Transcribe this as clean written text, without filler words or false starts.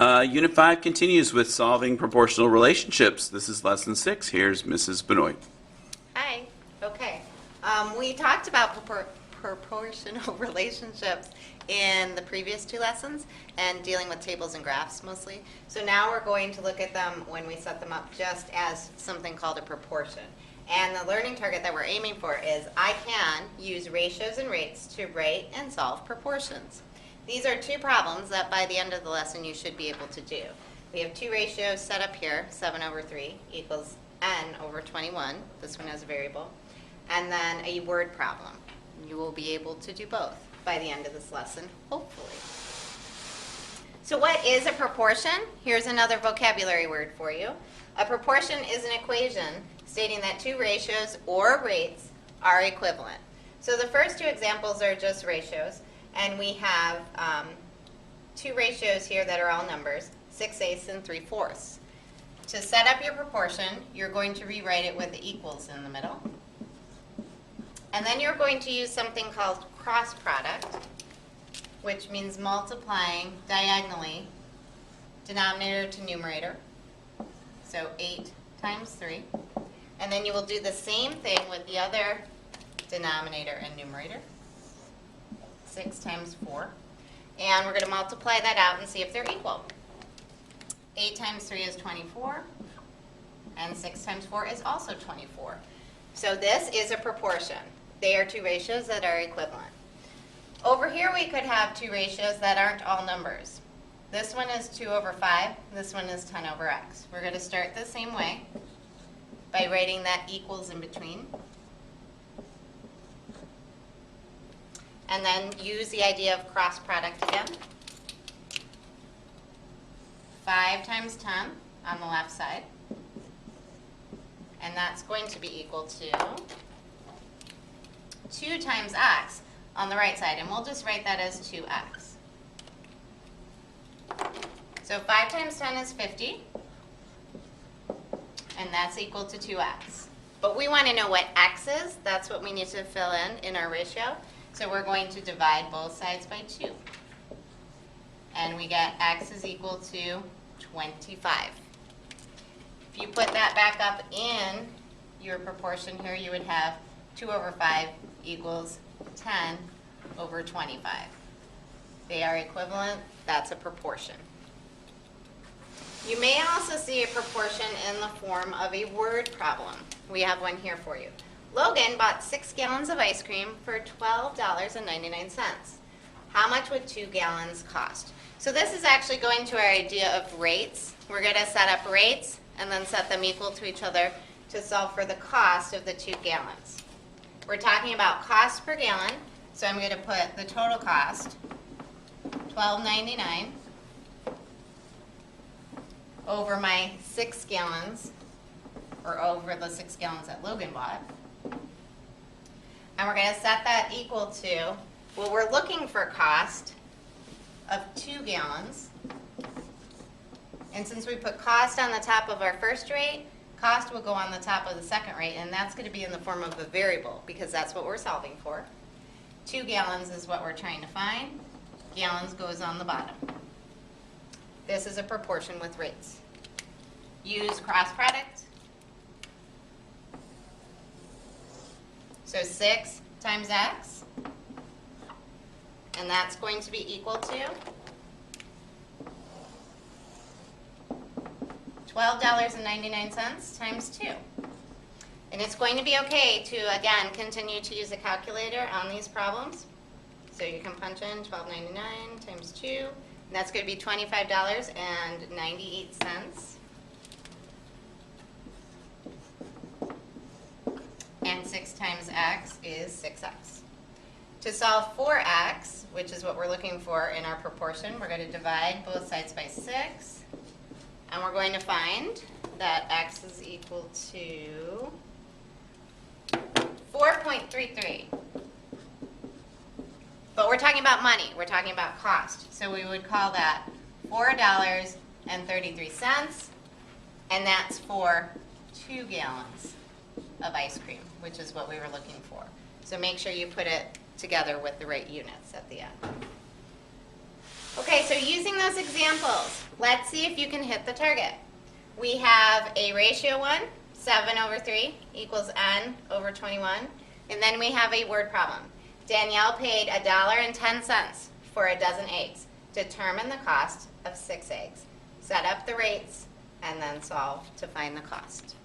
Unit 5 continues with solving proportional relationships. This is lesson 6. Here's Mrs. Benoit. Hi. Okay. We talked about proportional relationships in the previous two lessons and dealing with tables and graphs mostly. So now we're going to look at them when we set them up just as something called a proportion. And the learning target that we're aiming for is I can use ratios and rates to write and solve proportions. These are two problems that by the end of the lesson you should be able to do. We have two ratios set up here, 7 over 3 equals n over 21. This one has a variable. And then a word problem. You will be able to do both by the end of this lesson, hopefully. So what is a proportion? Here's another vocabulary word for you. A proportion is an equation stating that two ratios or rates are equivalent. So the first two examples are just ratios. And we have two ratios here that are all numbers, 6/8 and 3/4. To set up your proportion, you're going to rewrite it with the equals in the middle. And then you're going to use something called cross product, which means multiplying diagonally denominator to numerator. So 8 times 3. And then you will do the same thing with the other denominator and numerator. 6 times 4. And we're going to multiply that out and see if they're equal. 8 times 3 is 24. And 6 times 4 is also 24. So this is a proportion. They are two ratios that are equivalent. Over here we could have two ratios that aren't all numbers. This one is 2 over 5. This one is 10 over x. We're going to start the same way by writing that equals in between. And then use the idea of cross product again. 5 times 10 on the left side. And that's going to be equal to 2 times x on the right side. And we'll just write that as 2x. So 5 times 10 is 50. And that's equal to 2x. But we want to know what x is. That's what we need to fill in our ratio. So we're going to divide both sides by 2. And we get x is equal to 25. If you put that back up in your proportion here, you would have 2 over 5 equals 10 over 25. They are equivalent. That's a proportion. You may also see a proportion in the form of a word problem. We have one here for you. Logan bought 6 gallons of ice cream for $12.99. How much would 2 gallons cost? So this is actually going to our idea of rates. We're going to set up rates and then set them equal to each other to solve for the cost of the 2 gallons. We're talking about cost per gallon, so I'm going to put the total cost, $12.99, over my 6 gallons, or over the 6 gallons that Logan bought. And we're going to set that equal to, well, we're looking for cost of 2 gallons. And since we put cost on the top of our first rate, cost will go on the top of the second rate, and that's going to be in the form of a variable because that's what we're solving for. 2 gallons is what we're trying to find. Gallons goes on the bottom. This is a proportion with rates. Use cross product. So 6 times x, and that's going to be equal to $12.99 times 2. And it's going to be okay to, again, continue to use a calculator on these problems. So you can punch in $12.99 times 2, and that's going to be $25.98. And 6 times x is 6x. To solve for x, which is what we're looking for in our proportion, we're going to divide both sides by 6. And we're going to find that x is equal to 4.33. But we're talking about money. We're talking about cost. So we would call that $4.33. And that's for 2 gallons of ice cream, which is what we were looking for. So make sure you put it together with the right units at the end. Okay, so using those examples, let's see if you can hit the target. We have a ratio one, 7/3 equals n over 21. And then we have a word problem. Danielle paid $1.10 for a dozen eggs. Determine the cost of 6 eggs. Set up the rates and then solve to find the cost.